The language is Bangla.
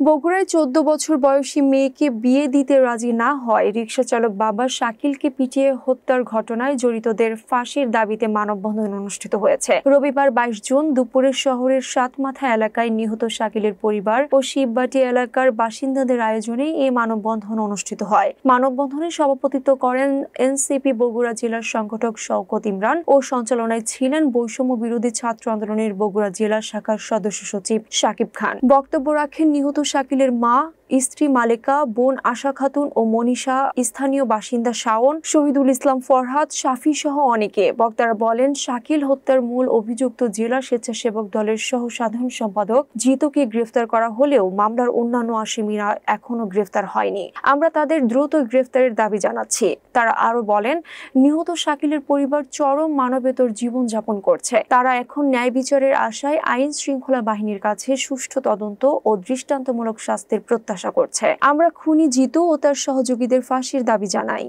বগুড়ায় ১৪ বছর বয়সী মেয়েকে বিয়ে দিতে রাজি না হয় রিকশা চালক বাবা শাকিলকে পিটিয়ে হত্যার ঘটনায় জড়িতদের ফাঁসির দাবিতে মানববন্ধন অনুষ্ঠিত হয়েছে। রবিবার ২২ জুন দুপুরে শহরের সাতমাথা এলাকায় নিহত শাকিলের পরিবার ও শিববাটি এলাকার বাসিন্দাদের আয়োজনে এই মানববন্ধন অনুষ্ঠিত হয়। মানববন্ধনে সভাপতিত্ব করেন এনসিপি বগুড়া জেলার সংগঠক শওকত ইমরান ও সঞ্চালনায় ছিলেন বৈষম্য বিরোধী ছাত্র আন্দোলনের বগুড়া জেলা শাখার সদস্য সচিব সাকিব খান। বক্তব্য রাখেন নিহত শাকিলের মা, স্ত্রী মালেকা, বোন আশা খাতুন ও মনীষা, স্থানীয় বাসিন্দা শাওন, শহীদুল ইসলাম ফরহাদ, শাফি সহ অনেকে। বক্তারা বলেন, শাকিল হত্যার মূল অভিযুক্ত জেলা স্বেচ্ছাসেবক দলের সহ সাধারণ সম্পাদক জিতুকে গ্রেফতার করা হলেও মামলার অন্যান্য আসামিরা এখনো গ্রেফতার হয়নি। আমরা তাদের দ্রুত গ্রেফতারের দাবি জানাচ্ছি। তারা আরো বলেন, নিহত শাকিলের পরিবার চরম মানবেতর জীবনযাপন করছে। তারা এখন ন্যায় বিচারের আশায় আইন শৃঙ্খলা বাহিনীর কাছে সুষ্ঠু তদন্ত ও দৃষ্টান্তমূলক শাস্তির প্রত্যাশা করছে। আমরা খুনি জিতু ও তার সহযোগীদের ফাঁসির দাবি জানাই।